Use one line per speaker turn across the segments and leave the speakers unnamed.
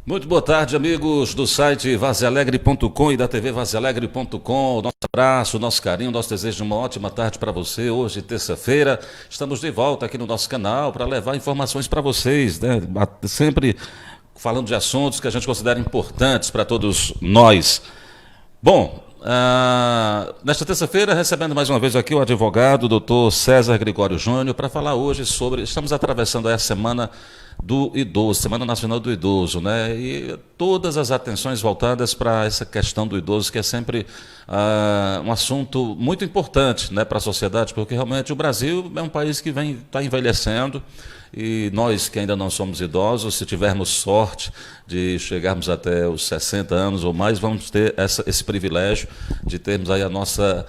Muito boa tarde, amigos do site vazealegre.com e da TV vazealegre.com. Nosso abraço, nosso carinho, nosso desejo de uma ótima tarde para você. Hoje, terça-feira, estamos de volta aqui no nosso canal para levar informações para vocês, né? Sempre falando de assuntos que a gente considera importantes para todos nós. Bom, nesta terça-feira, recebendo mais uma vez aqui o advogado, doutor César Gregório Júnior, para falar hoje sobre. Estamos atravessando a semana do idoso, Semana Nacional do Idoso, né? E todas as atenções voltadas para essa questão do idoso, que é sempre um assunto muito importante, né, para a sociedade, porque realmente o Brasil é um país que está envelhecendo. E nós que ainda não somos idosos, se tivermos sorte de chegarmos até os 60 anos ou mais, vamos ter esse privilégio de termos aí a nossa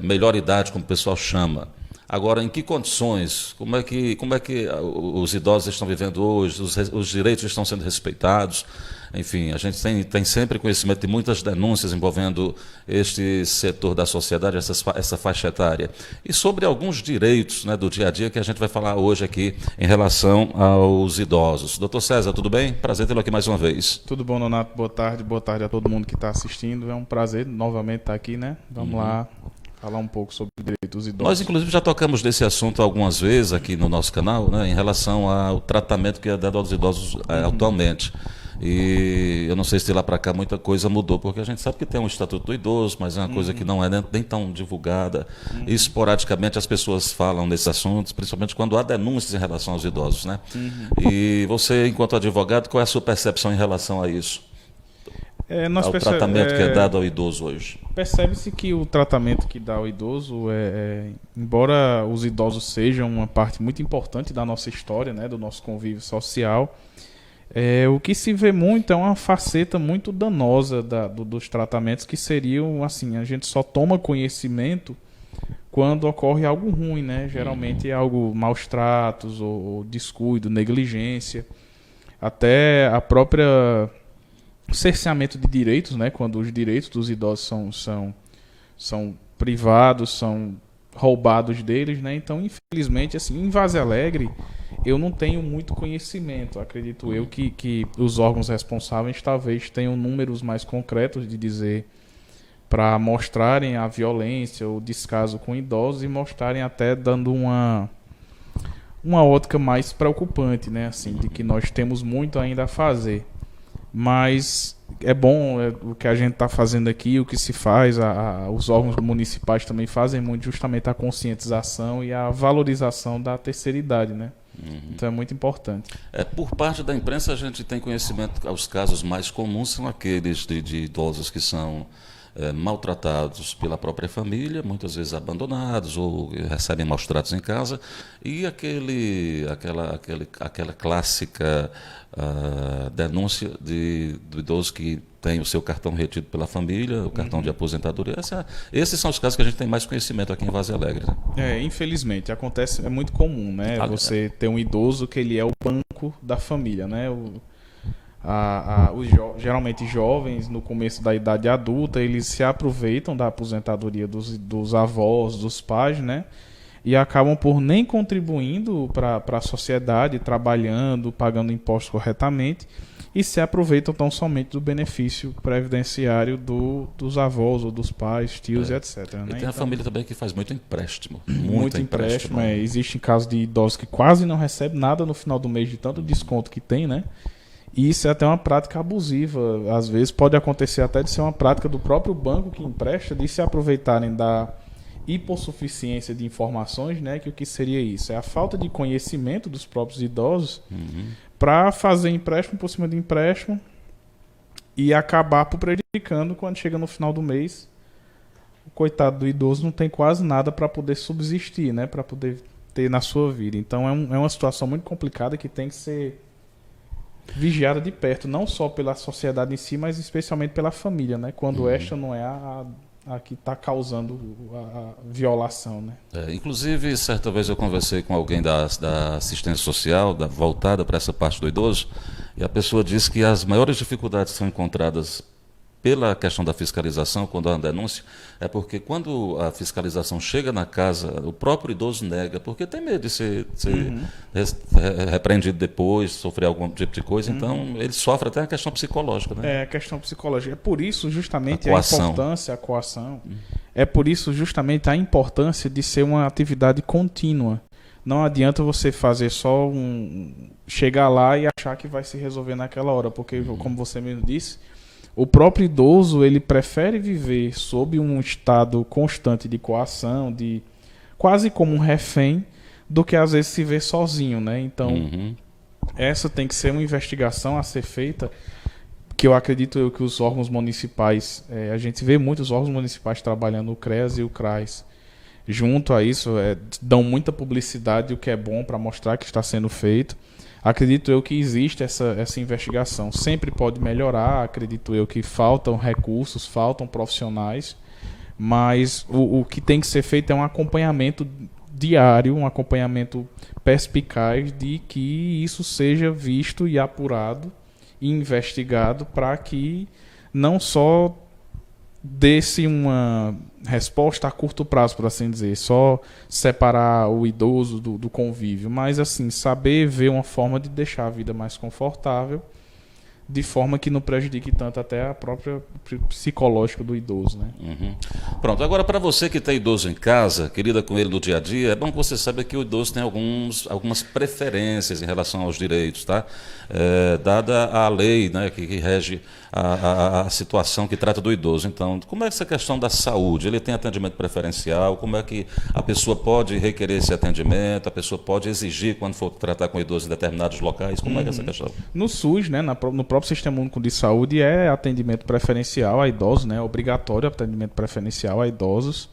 melhor idade, como o pessoal chama. Agora, em que condições? Como é que os idosos estão vivendo hoje? Os direitos estão sendo respeitados? Enfim, a gente tem sempre conhecimento de muitas denúncias envolvendo este setor da sociedade, essa faixa etária. E sobre alguns direitos, né, do dia a dia que a gente vai falar hoje aqui em relação aos idosos. Doutor César, tudo bem? Prazer tê-lo aqui mais uma vez.
Tudo bom, Nonato? Boa tarde a todo mundo que está assistindo. É um prazer novamente estar aqui, né? Vamos lá falar um pouco sobre o direito dos idosos.
Nós, inclusive, já tocamos desse assunto algumas vezes aqui no nosso canal, né, em relação ao tratamento que é dado aos idosos atualmente. E eu não sei se de lá para cá muita coisa mudou, porque a gente sabe que tem um Estatuto do Idoso, mas é uma coisa que não é nem tão divulgada. E esporadicamente as pessoas falam nesses assuntos, principalmente quando há denúncias em relação aos idosos, né? E você, enquanto advogado, qual é a sua percepção em relação a isso? Ao tratamento que é dado ao idoso hoje?
Percebe-se que o tratamento que dá ao idoso, embora os idosos sejam uma parte muito importante da nossa história, né, do nosso convívio social, o que se vê muito é uma faceta muito danosa dos tratamentos, que seriam, assim, a gente só toma conhecimento quando ocorre algo ruim, né? Geralmente é algo maus tratos, ou descuido, negligência, até a própria cerceamento de direitos, né? Quando os direitos dos idosos são privados, são roubados deles, né? Então, infelizmente, assim, em Vaze Alegre, eu não tenho muito conhecimento. Acredito eu que os órgãos responsáveis talvez tenham números mais concretos de dizer, para mostrarem a violência, o descaso com idosos, e mostrarem até dando uma ótica mais preocupante, né? Assim, de que nós temos muito ainda a fazer. Mas é bom o que a gente está fazendo aqui, o que se faz, os órgãos municipais também fazem muito, justamente a conscientização e a valorização da terceira idade, né? Então é muito importante.
Por parte da imprensa, a gente tem conhecimento que os casos mais comuns são aqueles de idosos que são maltratados pela própria família, muitas vezes abandonados ou recebem maus tratos em casa, e aquela clássica denúncia do idoso que tem o seu cartão retido pela família, o cartão de aposentadoria. Esses são os casos que a gente tem mais conhecimento aqui em Vaze Alegre, né?
Infelizmente, acontece, é muito comum, né? Você ter um idoso que ele é o banco da família, né? Geralmente jovens, no começo da idade adulta, eles se aproveitam da aposentadoria dos avós, dos pais, né? E acabam por nem contribuindo para a sociedade, trabalhando, pagando impostos corretamente, e se aproveitam tão somente do benefício previdenciário dos avós ou dos pais, tios e etc. Né?
E tem a família também que faz muito empréstimo.
Muito empréstimo. Existem casos de idosos que quase não recebem nada no final do mês de tanto desconto que tem, né? E isso é até uma prática abusiva. Às vezes pode acontecer até de ser uma prática do próprio banco que empresta, de se aproveitarem da hipossuficiência de informações, né? Que o que seria isso? É a falta de conhecimento dos próprios idosos para fazer empréstimo por cima de empréstimo e acabar por prejudicando quando chega no final do mês. O coitado do idoso não tem quase nada para poder subsistir, né? Para poder ter na sua vida. Então é uma situação muito complicada que tem que ser vigiada de perto, não só pela sociedade em si, mas especialmente pela família, né? Quando esta não é a que está causando a violação, né?
Inclusive, certa vez eu conversei com alguém da assistência social, voltada para essa parte do idoso, e a pessoa disse que as maiores dificuldades que são encontradas pela questão da fiscalização, quando há uma denúncia, é porque quando a fiscalização chega na casa, o próprio idoso nega, porque tem medo de ser repreendido depois, sofrer algum tipo de coisa, então ele sofre até a questão psicológica. Né?
É, a questão psicológica. É por isso justamente
A coação.
importância, a coação, é por isso justamente a importância de ser uma atividade contínua. Não adianta você fazer só chegar lá e achar que vai se resolver naquela hora, porque, como você mesmo disse, o próprio idoso, ele prefere viver sob um estado constante de coação, quase como um refém, do que às vezes se ver sozinho, né? Então, essa tem que ser uma investigação a ser feita, que eu acredito que os órgãos municipais, a gente vê muitos órgãos municipais trabalhando, o CREAS e o CRAS, junto a isso, dão muita publicidade, o que é bom para mostrar que está sendo feito. Acredito eu que existe essa investigação. Sempre pode melhorar, acredito eu que faltam recursos, faltam profissionais, mas o que tem que ser feito é um acompanhamento diário, um acompanhamento perspicaz de que isso seja visto e apurado e investigado para que não só desse uma resposta a curto prazo, por assim dizer, só separar o idoso do convívio, mas assim, saber ver uma forma de deixar a vida mais confortável, de forma que não prejudique tanto até a própria psicológica do idoso, né?
Pronto, agora para você que tem idoso em casa, que lida com ele no dia a dia, é bom que você saiba que o idoso tem algumas preferências em relação aos direitos, tá? Dada a lei, né, que rege a situação que trata do idoso. Então, como é essa questão da saúde? Ele tem atendimento preferencial? Como é que a pessoa pode requerer esse atendimento? A pessoa pode exigir quando for tratar com o idoso em determinados locais? Como é que é essa questão?
No SUS, né, no próprio Sistema Único de Saúde, é atendimento preferencial a idosos, né, obrigatório atendimento preferencial a idosos.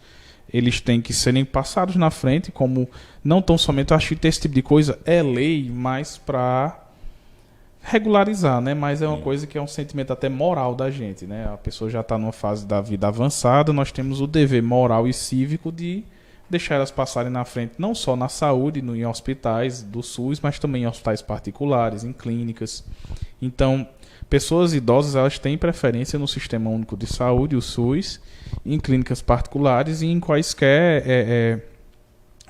Eles têm que serem passados na frente, como não tão somente, eu acho que esse tipo de coisa é lei, mas para regularizar, né? Mas é uma coisa que é um sentimento até moral da gente, né? A pessoa já está numa fase da vida avançada, nós temos o dever moral e cívico de deixar elas passarem na frente, não só na saúde, em hospitais do SUS, mas também em hospitais particulares, em clínicas. Então, pessoas idosas, elas têm preferência no Sistema Único de Saúde, o SUS, em clínicas particulares e em quaisquer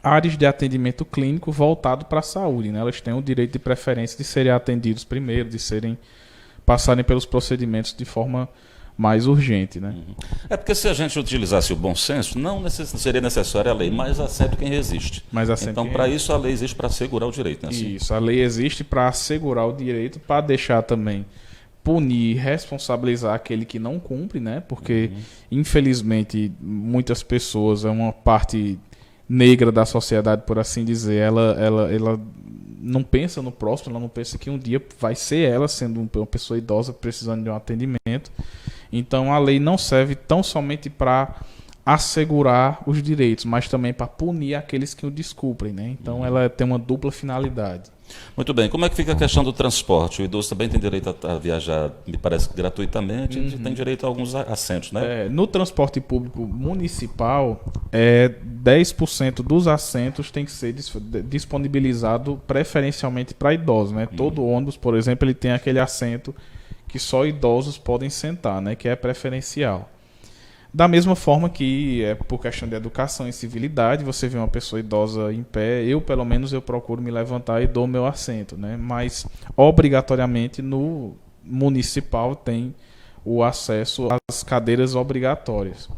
áreas de atendimento clínico voltado para a saúde, né? Elas têm o direito de preferência de serem atendidos primeiro, de passarem pelos procedimentos de forma mais urgente, né?
É porque se a gente utilizasse o bom senso, não seria necessária a lei, mas há sempre quem resiste. Então, para isso, a lei existe para assegurar o direito, né?
Isso, a lei existe para assegurar o direito, para deixar também punir, responsabilizar aquele que não cumpre, né? Porque, infelizmente, muitas pessoas, é uma parte negra da sociedade, por assim dizer, ela não pensa no próximo, ela não pensa que um dia vai ser ela, sendo uma pessoa idosa, precisando de um atendimento. Então, a lei não serve tão somente para assegurar os direitos, mas também para punir aqueles que o descumprem, né? Então, ela tem uma dupla finalidade.
Muito bem. Como é que fica a questão do transporte? O idoso também tem direito a viajar, me parece que gratuitamente, tem direito a alguns assentos, né?
No transporte público municipal, 10% dos assentos tem que ser disponibilizado preferencialmente para idosos, né? Todo ônibus, por exemplo, ele tem aquele assento que só idosos podem sentar, né? Que é preferencial. Da mesma forma que por questão de educação e civilidade, você vê uma pessoa idosa em pé, pelo menos eu procuro me levantar e dou meu assento, né? Mas obrigatoriamente no municipal tem o acesso às cadeiras obrigatórias.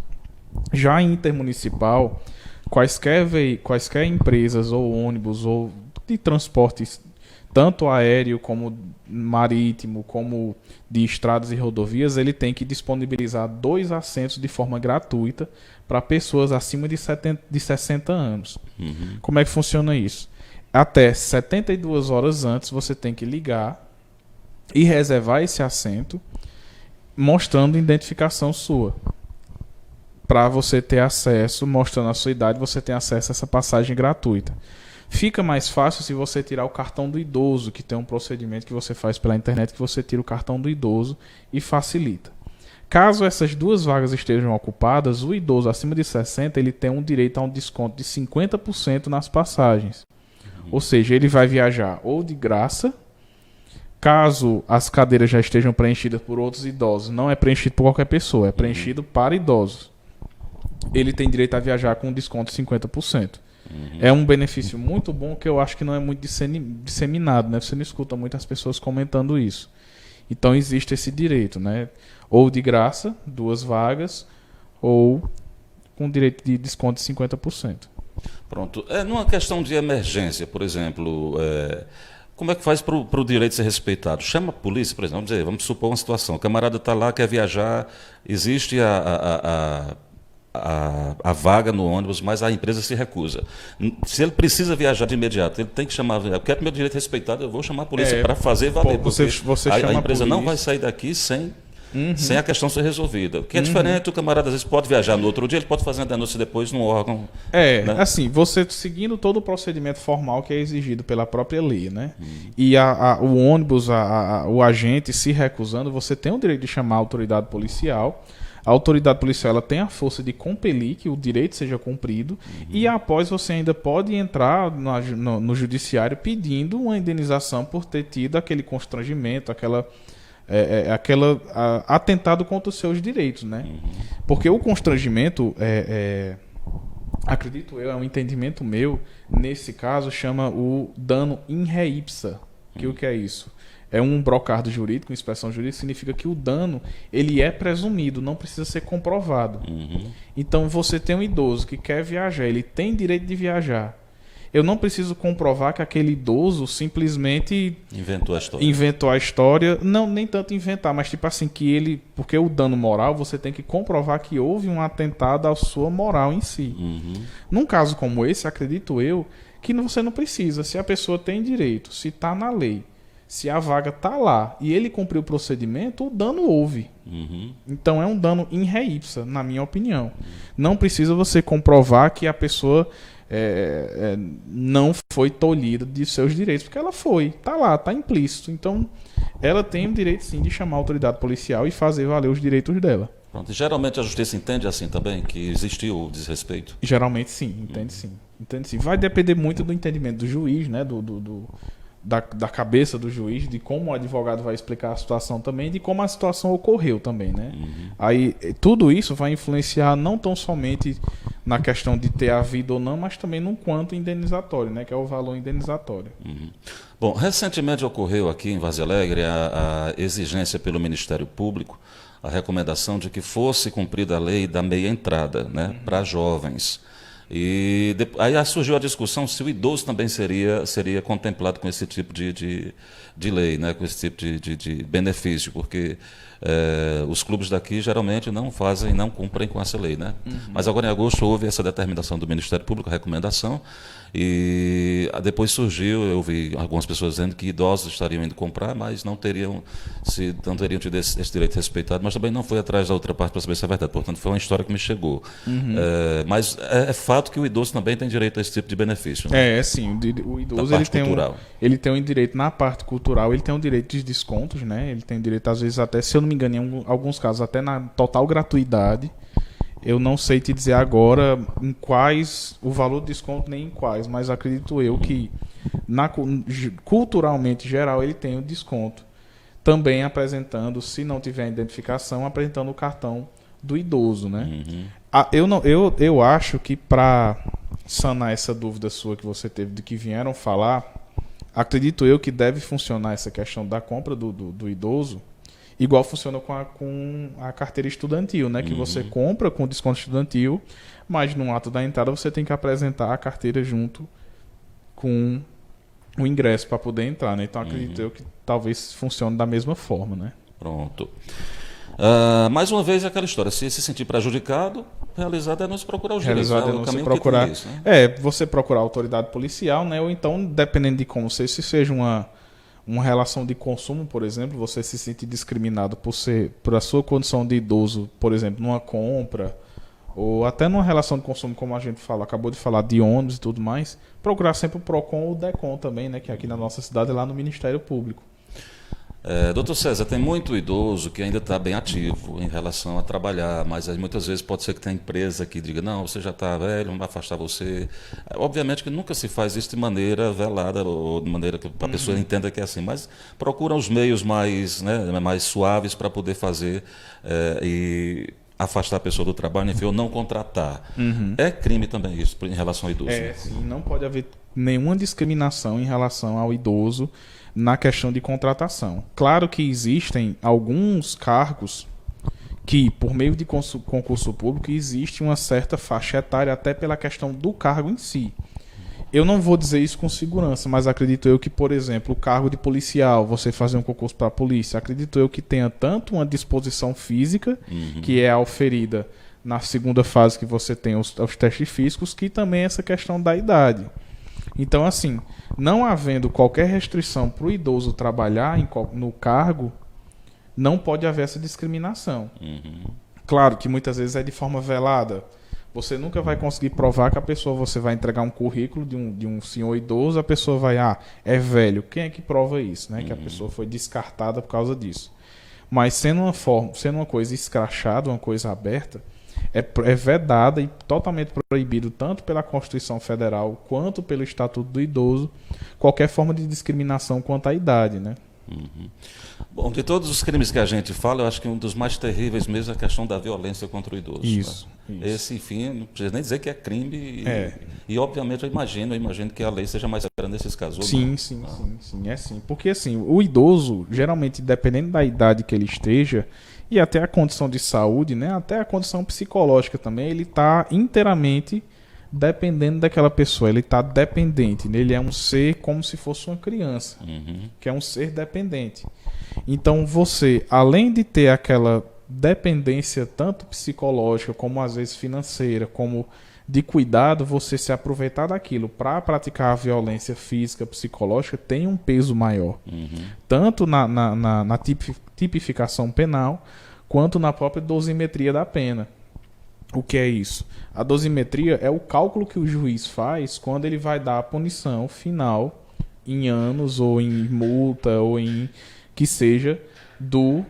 Já em intermunicipal, quaisquer empresas ou ônibus ou de transportes, tanto aéreo como marítimo, como de estradas e rodovias, ele tem que disponibilizar 2 assentos de forma gratuita para pessoas acima de 60 anos. Como é que funciona isso? Até 72 horas antes você tem que ligar e reservar esse assento, mostrando identificação sua. Para você ter acesso, mostrando a sua idade, você tem acesso a essa passagem gratuita. Fica mais fácil se você tirar o cartão do idoso, que tem um procedimento que você faz pela internet, que você tira o cartão do idoso e facilita. Caso essas 2 vagas estejam ocupadas, o idoso acima de 60 ele tem um direito a um desconto de 50% nas passagens. Ou seja, ele vai viajar ou de graça, Caso as cadeiras já estejam preenchidas por outros idosos, não é preenchido por qualquer pessoa, é preenchido para idosos. Ele tem direito a viajar com desconto de 50%. É um benefício muito bom que eu acho que não é muito disseminado, né? Você não escuta muitas pessoas comentando isso. Então existe esse direito, né? Ou de graça, 2 vagas, ou com direito de desconto de 50%.
Pronto. Numa questão de emergência, por exemplo, como é que faz para o direito ser respeitado? Chama a polícia, por exemplo, vamos supor uma situação, o camarada está lá, quer viajar, existe a vaga no ônibus, mas a empresa se recusa. Se ele precisa viajar de imediato, ele tem que chamar, porque é meu direito respeitado, eu vou chamar a polícia para fazer valer, porque a empresa não vai sair daqui sem a questão ser resolvida. O que é diferente, o camarada às vezes pode viajar no outro dia, ele pode fazer uma denúncia depois no órgão. Né?
Assim, você seguindo todo o procedimento formal que é exigido pela própria lei, né? E o ônibus, o agente se recusando, você tem o direito de chamar a autoridade policial. A autoridade policial ela tem a força de compelir que o direito seja cumprido e após você ainda pode entrar no judiciário pedindo uma indenização por ter tido aquele constrangimento, aquela atentado contra os seus direitos, né? Porque o constrangimento, acredito eu, é um entendimento meu, nesse caso chama o dano in re ipsa. O que é isso? É um brocardo jurídico, uma expressão jurídica, significa que o dano ele é presumido, não precisa ser comprovado. Então você tem um idoso que quer viajar, ele tem direito de viajar. Eu não preciso comprovar que aquele idoso simplesmente inventou a história. Não, nem tanto inventar, mas tipo assim, porque o dano moral, você tem que comprovar que houve um atentado à sua moral em si. Num caso como esse, acredito eu, que você não precisa. Se a pessoa tem direito, se está na lei, se a vaga está lá e ele cumpriu o procedimento, o dano houve. Então é um dano in re ipsa, na minha opinião. Não precisa você comprovar que a pessoa não foi tolhida de seus direitos, porque ela foi, está lá, está implícito. Então ela tem o direito sim de chamar a autoridade policial e fazer valer os direitos dela.
Pronto. E geralmente a justiça entende assim também, que existiu o desrespeito?
Geralmente sim, entende sim. Vai depender muito do entendimento do juiz, né? Da cabeça do juiz, de como o advogado vai explicar a situação também, de como a situação ocorreu também, né? Aí tudo isso vai influenciar não tão somente na questão de ter havido ou não, mas também no quanto indenizatório, né? Que é o valor indenizatório.
Bom, recentemente ocorreu aqui em Varzea Alegre a exigência pelo Ministério Público, a recomendação de que fosse cumprida a lei da meia entrada, né? Para jovens. E aí surgiu a discussão se o idoso também seria contemplado com esse tipo de lei, né? Com esse tipo de benefício, porque os clubes daqui geralmente não cumprem com essa lei, né? Mas agora em agosto houve essa determinação do Ministério Público, a recomendação, e depois surgiu, eu vi algumas pessoas dizendo que idosos estariam indo comprar, mas não teriam tido esse direito respeitado, mas também não foi atrás da outra parte para saber se é verdade. Portanto, foi uma história que me chegou. Mas é fato que o idoso também tem direito a esse tipo de benefício, né?
Sim. O idoso
ele
tem um direito na parte cultural, ele tem um direito de descontos, né? Ele tem direito, às vezes, até, se eu não me engano, em alguns casos, até na total gratuidade. Eu não sei te dizer agora em quais, o valor do desconto nem em quais, mas acredito eu que culturalmente geral ele tem o desconto. Também apresentando, se não tiver identificação, apresentando o cartão do idoso, né? Eu acho que para sanar essa dúvida sua que você teve de que vieram falar, acredito eu que deve funcionar essa questão da compra do idoso igual funciona com a carteira estudantil, né? Que você compra com desconto estudantil, mas no ato da entrada você tem que apresentar a carteira junto com o ingresso para poder entrar, né? Então acredito eu que talvez funcione da mesma forma, né?
Pronto. Mais uma vez aquela história, se sentir prejudicado, realizar a denúncia, procurar os direitos.
Você procurar a autoridade policial, né? Ou então, dependendo de como se seja uma relação de consumo, por exemplo, você se sente discriminado por a sua condição de idoso, por exemplo, numa compra, ou até numa relação de consumo, como a gente acabou de falar, de ônibus e tudo mais, procurar sempre o PROCON ou o DECON também, né? Que aqui na nossa cidade é lá no Ministério Público.
Doutor César, tem muito idoso que ainda está bem ativo em relação a trabalhar, mas aí muitas vezes pode ser que tenha empresa que diga, não, você já está velho, não vai afastar você. Obviamente que nunca se faz isso de maneira velada ou de maneira que a pessoa entenda que é assim, mas procura os meios mais, né, mais suaves para poder fazer e afastar a pessoa do trabalho, enfim, ou não contratar. É crime também isso em relação ao idoso?
Sim, não pode haver nenhuma discriminação em relação ao idoso na questão de contratação. Claro que existem alguns cargos que, por meio de concurso público, existe uma certa faixa etária até pela questão do cargo em si. Eu não vou dizer isso com segurança, mas acredito eu que, por exemplo, o cargo de policial, você fazer um concurso para a polícia, acredito eu que tenha tanto uma disposição física, que é auferida na segunda fase que você tem os testes físicos, que também essa questão da idade. Então, assim, não havendo qualquer restrição para o idoso trabalhar no cargo, não pode haver essa discriminação. Claro que muitas vezes é de forma velada. Você nunca vai conseguir provar que a pessoa, você vai entregar um currículo de um senhor idoso, a pessoa vai, é velho. Quem é que prova isso, né? Que a pessoa foi descartada por causa disso. Mas sendo uma coisa escrachada, uma coisa aberta, é vedada e totalmente proibido, tanto pela Constituição Federal quanto pelo Estatuto do Idoso, qualquer forma de discriminação quanto à idade, né?
Bom, de todos os crimes que a gente fala, eu acho que um dos mais terríveis mesmo é a questão da violência contra o idoso.
Isso.
Esse, enfim, não precisa nem dizer que é crime. E obviamente, eu imagino que a lei seja mais severa nesses casos.
Sim, é sim. Porque assim, o idoso, geralmente, dependendo da idade que ele esteja, e até a condição de saúde, né, até a condição psicológica também, ele está inteiramente dependendo daquela pessoa, ele está dependente, ele é um ser como se fosse uma criança, que é um ser dependente. Então você, além de ter aquela dependência tanto psicológica como às vezes financeira, como de cuidado, você se aproveitar daquilo para praticar a violência física, psicológica, tem um peso maior. Tanto na tipificação penal, quanto na própria dosimetria da pena. O que é isso? A dosimetria é o cálculo que o juiz faz quando ele vai dar a punição final em anos, ou em multa, ou em que seja do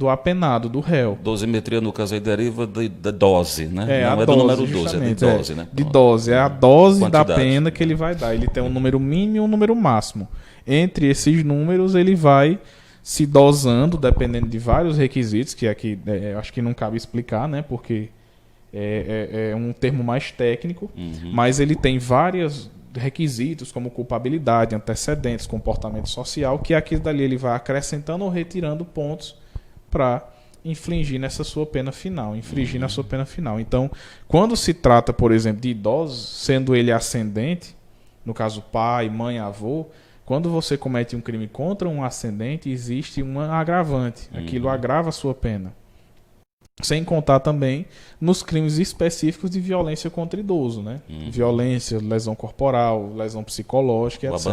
apenado, do réu.
Dosimetria, no caso, aí deriva da dose, né? Não é
dose,
do número 12, é de dose, né?
De dose, é a dose
quantidade
da pena que ele vai dar. Ele tem um número mínimo e um número máximo. Entre esses números, ele vai se dosando, dependendo de vários requisitos, que aqui acho que não cabe explicar, né? Porque é um termo mais técnico, mas ele tem vários requisitos, como culpabilidade, antecedentes, comportamento social, que aquilo dali ele vai acrescentando ou retirando pontos para infligir na sua pena final. Então, quando se trata, por exemplo, de idosos, sendo ele ascendente, no caso pai, mãe, avô, quando você comete um crime contra um ascendente, existe uma agravante. Aquilo agrava a sua pena. Sem contar também nos crimes específicos de violência contra idoso, né? Violência, lesão corporal, lesão psicológica, etc.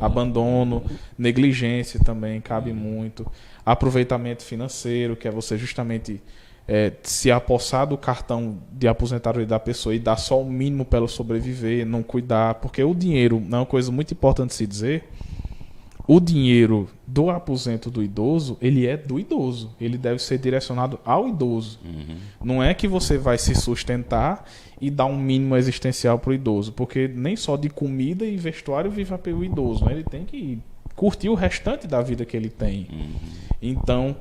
Abandono, negligência também cabe muito. Aproveitamento financeiro, que é você justamente se apossar do cartão de aposentadoria da pessoa e dar só o mínimo para ela sobreviver, não cuidar. Porque o dinheiro, é uma coisa muito importante se dizer, o dinheiro do aposento do idoso, ele é do idoso. Ele deve ser direcionado ao idoso. Não é que você vai se sustentar e dar um mínimo existencial para o idoso. Porque nem só de comida e vestuário vive o idoso, né? Ele tem que curtir o restante da vida que ele tem. Então,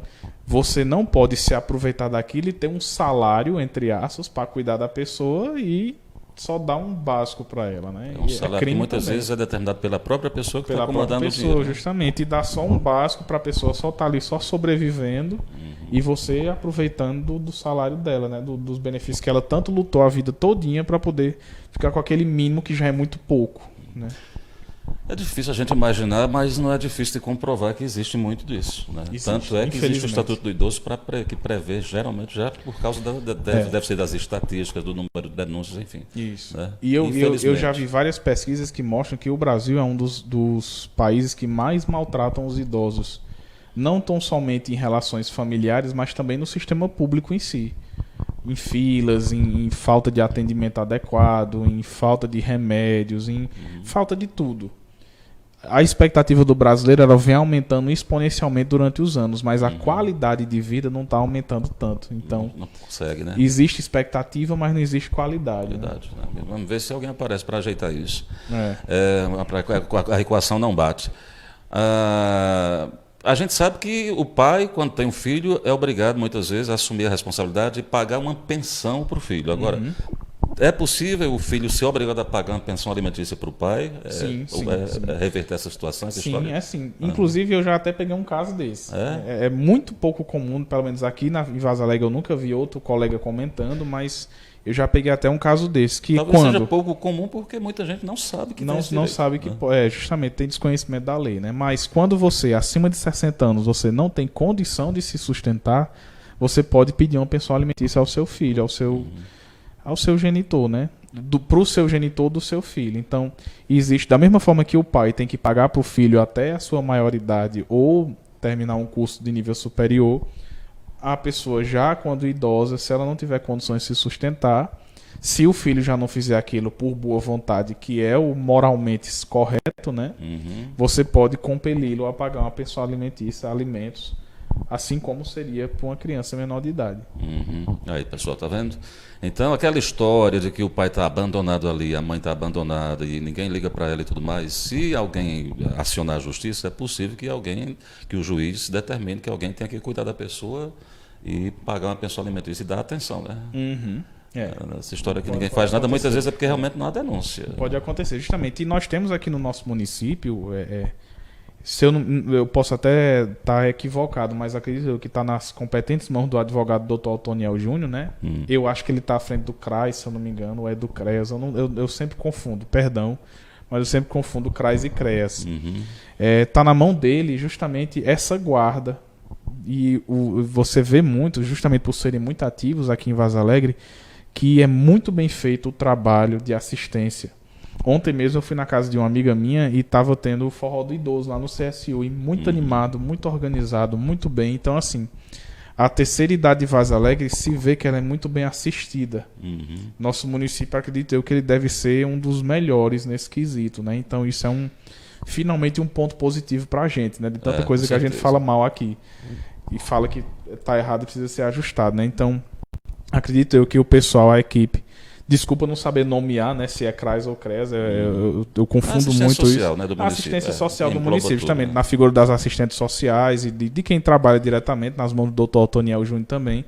você não pode se aproveitar daquilo e ter um salário, entre aspas, para cuidar da pessoa e só dar um básico para ela, né?
Um salário que muitas vezes é determinado pela própria pessoa que está comandando o dinheiro.
Justamente, e dar só um básico para a pessoa só estar ali, só sobrevivendo, e você aproveitando do salário dela, né? Dos benefícios que ela tanto lutou a vida todinha para poder ficar com aquele mínimo que já é muito pouco, né?
É difícil a gente imaginar, mas não é difícil de comprovar que existe muito disso, né? Tanto é que existe o Estatuto do Idoso que prevê, geralmente, já por causa deve ser das estatísticas, do número de denúncias, enfim.
Isso.
Né?
E eu já vi várias pesquisas que mostram que o Brasil é um dos países que mais maltratam os idosos. Não tão somente em relações familiares, mas também no sistema público em si. Em filas, em falta de atendimento adequado, em falta de remédios, em falta de tudo. a expectativa do brasileiro ela vem aumentando exponencialmente durante os anos, mas a qualidade de vida não está aumentando tanto. Então,
não consegue, né?
Existe expectativa, mas não existe qualidade.
Verdade, né? Vamos ver se alguém aparece para ajeitar isso.
Né?
A equação não bate. A gente sabe que o pai, quando tem um filho, é obrigado muitas vezes a assumir a responsabilidade de pagar uma pensão para o filho. Agora, é possível o filho ser obrigado a pagar uma pensão alimentícia para o pai?
Sim.
Reverter essa situação?
Sim, é sim. Inclusive, eu já até peguei um caso desse. É muito pouco comum, pelo menos aqui em Vaza Alegre eu nunca vi outro colega comentando, mas eu já peguei até um caso desse. Que
talvez
quando
seja pouco comum porque muita gente não sabe que
não sabe que justamente tem desconhecimento da lei, né? Mas quando você, acima de 60 anos, você não tem condição de se sustentar, você pode pedir uma pensão alimentícia ao seu filho, ao seu genitor, né? Pro seu genitor do seu filho. Então, existe, da mesma forma que o pai tem que pagar para o filho até a sua maioridade ou terminar um curso de nível superior, a pessoa já quando idosa, se ela não tiver condições de se sustentar, se o filho já não fizer aquilo por boa vontade, que é o moralmente correto, né? Você pode compeli-lo a pagar uma pensão alimentícia, alimentos, assim como seria para uma criança menor de idade.
Aí, pessoal, tá vendo? Então, aquela história de que o pai está abandonado ali, a mãe está abandonada e ninguém liga para ela e tudo mais, se alguém acionar a justiça, é possível que o juiz determine que alguém tenha que cuidar da pessoa e pagar uma pensão alimentícia e dar atenção, né? Essa história que ninguém faz nada, muitas vezes é porque realmente não há denúncia.
Pode acontecer, justamente. E nós temos aqui no nosso município... eu posso até estar equivocado, mas acredito que está nas competentes mãos do advogado Dr. Otoniel Júnior, né? Eu acho que ele está à frente do CRAS, se eu não me engano, ou é do CREAS. Eu sempre confundo, perdão, mas eu sempre confundo CRAS e CREAS. Está na mão dele justamente essa guarda. E você vê muito, justamente por serem muito ativos aqui em Vaza Alegre, que é muito bem feito o trabalho de assistência. Ontem mesmo eu fui na casa de uma amiga minha e estava tendo o forró do idoso lá no CSU. E muito animado, muito organizado, muito bem. Então, assim, a terceira idade de Vaza Alegre se vê que ela é muito bem assistida. Nosso município, acredito eu, que ele deve ser um dos melhores nesse quesito, né? Então, isso é finalmente um ponto positivo para a gente, né? De tanta coisa que a gente fala mal aqui. E fala que está errado e precisa ser ajustado, né? Então, acredito eu que o pessoal, a equipe... Desculpa não saber nomear, né, se é CRAS ou CREAS, eu confundo muito
social,
isso.
Né, do
a assistência social do município,
tudo,
justamente,
né?
na figura das assistentes sociais e de quem trabalha diretamente, nas mãos do Dr. Otoniel Júnior também.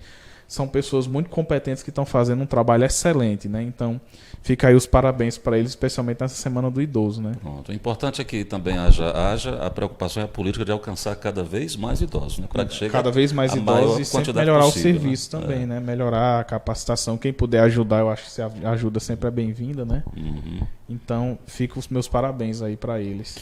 São pessoas muito competentes que estão fazendo um trabalho excelente, né? Então, fica aí os parabéns para eles, especialmente nessa Semana do Idoso, né?
Pronto. O importante é que também haja a preocupação e a política de alcançar cada vez mais idosos, né? Para que chegue
cada vez mais idosos e sempre melhorar
possível,
o serviço também, né? Melhorar a capacitação. Quem puder ajudar, eu acho que a ajuda sempre é bem-vinda, né? Então, fica os meus parabéns aí para eles.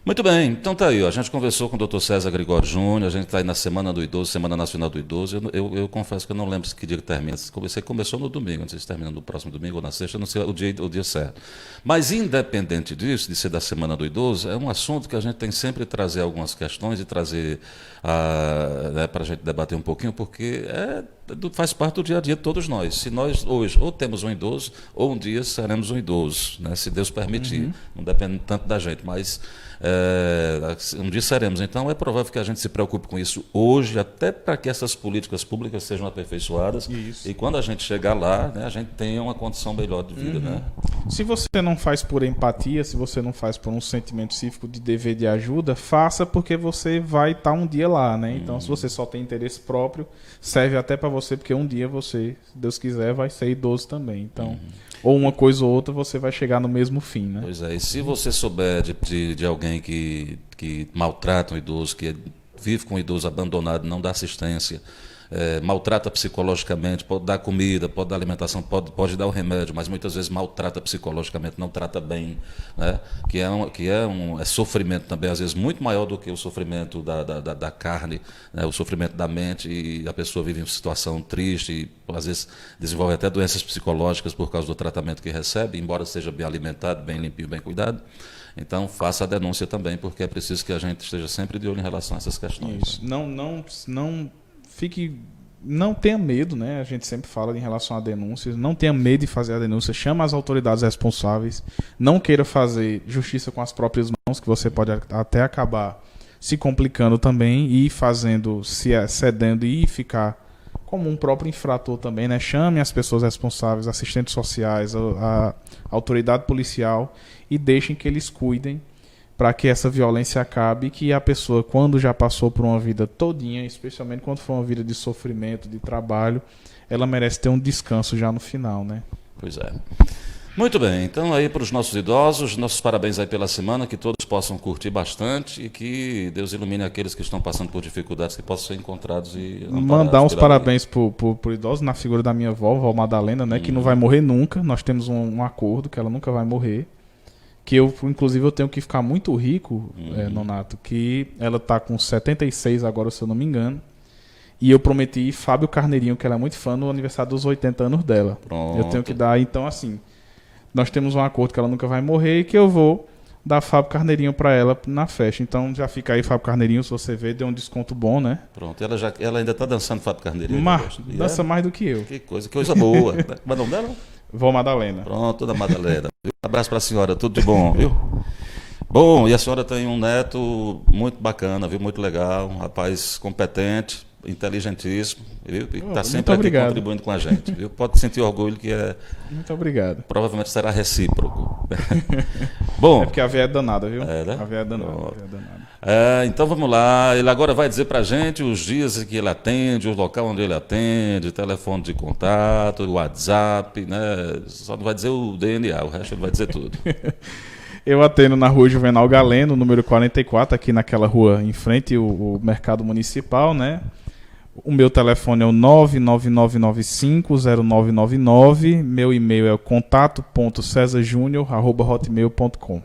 Muito bem, então tá aí, ó. A gente conversou com o Dr. César Gregório Júnior, a gente está aí na Semana do Idoso, Semana Nacional do Idoso. Eu confesso que eu não lembro que dia que termina. Você começou no domingo, não sei se termina no próximo domingo ou na sexta, não sei o dia certo. Mas independente disso, de ser da Semana do Idoso, é um assunto que a gente tem sempre trazer algumas questões e trazer para a gente debater um pouquinho, porque faz parte do dia a dia de todos nós. Se nós hoje ou temos um idoso, ou um dia seremos um idoso, né? Se Deus permitir. Não depende tanto da gente, mas um dia seremos. Então é provável que a gente se preocupe com isso hoje, até para que essas políticas públicas sejam aperfeiçoadas. Isso. E quando a gente chegar lá, né, a gente tenha uma condição melhor de vida. Né?
Se você não faz por empatia, se você não faz por um sentimento cívico de dever de ajuda, faça porque você vai estar um dia lá, né? Então, se você só tem interesse próprio, serve até para você, porque um dia você, se Deus quiser, vai ser idoso também. Então, ou uma coisa ou outra, você vai chegar no mesmo fim, né?
Pois é, e se você souber de alguém que maltrata um idoso, que vive com um idoso abandonado, não dá assistência, maltrata psicologicamente, pode dar comida, pode dar alimentação, pode dar o remédio, mas muitas vezes maltrata psicologicamente, não trata bem, né? Que é sofrimento também, às vezes muito maior do que o sofrimento da carne, né? O sofrimento da mente, e a pessoa vive em uma situação triste e às vezes desenvolve até doenças psicológicas por causa do tratamento que recebe, embora seja bem alimentado, bem limpinho, bem cuidado. Então, faça a denúncia também, porque é preciso que a gente esteja sempre de olho em relação a essas questões.
Isso. Não tenha medo, né? A gente sempre fala em relação a denúncias. Não tenha medo de fazer a denúncia. Chama as autoridades responsáveis. Não queira fazer justiça com as próprias mãos. que você pode até acabar se complicando também e cedendo e ficar como um próprio infrator também, né? Chame as pessoas responsáveis, assistentes sociais, a autoridade policial e deixem que eles cuidem para que essa violência acabe e que a pessoa, quando já passou por uma vida todinha, especialmente quando for uma vida de sofrimento, de trabalho, ela merece ter um descanso já no final, né?
Pois é. Muito bem, então aí para os nossos idosos, nossos parabéns aí pela semana, que todos possam curtir bastante e que Deus ilumine aqueles que estão passando por dificuldades, que possam ser encontrados e amparados.
Mandar uns parabéns pro idoso na figura da minha vó Madalena, né, que não vai morrer nunca. Nós temos um acordo que ela nunca vai morrer. Que inclusive, eu tenho que ficar muito rico, Nonato, que ela tá com 76 agora, se eu não me engano. E eu prometi Fábio Carneirinho, que ela é muito fã, no aniversário dos 80 anos dela.
Pronto.
Eu tenho que dar, então assim, nós temos um acordo que ela nunca vai morrer e que eu vou dar Fábio Carneirinho para ela na festa. Então já fica aí, Fábio Carneirinho, se você ver, deu um desconto bom, né?
Pronto, ela ainda está dançando Fábio Carneirinho.
Dança mais do que eu.
Que coisa boa. Mas não dela?
Vó Madalena.
Pronto, toda Madalena. Um abraço para a senhora, tudo de bom, viu? Bom, e a senhora tem um neto muito bacana, viu? Muito legal, um rapaz competente, inteligentíssimo, viu? E está sempre aqui contribuindo com a gente, viu? Pode sentir orgulho que
Muito obrigado.
Provavelmente será recíproco. Bom,
é porque a véia é danada, viu?
Né?
A véia é danada.
Então vamos lá, ele agora vai dizer pra gente os dias em que ele atende, o local onde ele atende, telefone de contato, WhatsApp, né? Só não vai dizer o DNA, o resto ele vai dizer tudo.
Eu atendo na rua Juvenal Galeno, número 44, aqui naquela rua em frente o mercado municipal, né? O meu telefone é o 999950999. Meu e-mail é o contato.cesarjunior@hotmail.com.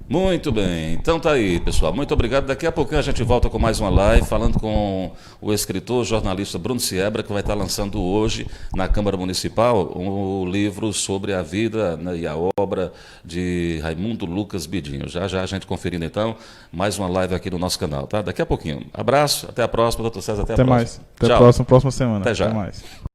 Muito bem, então tá aí, pessoal. Muito obrigado. Daqui a pouquinho a gente volta com mais uma live, falando com o escritor, jornalista Bruno Siebra, que vai estar lançando hoje na Câmara Municipal um livro sobre a vida, né, e a obra de Raimundo Lucas Bidinho. Já já a gente conferindo então mais uma live aqui no nosso canal, tá? Daqui a pouquinho. Abraço, até a próxima, doutor César, até a próxima.
Mais. Até a próxima semana.
Até já.
Até mais.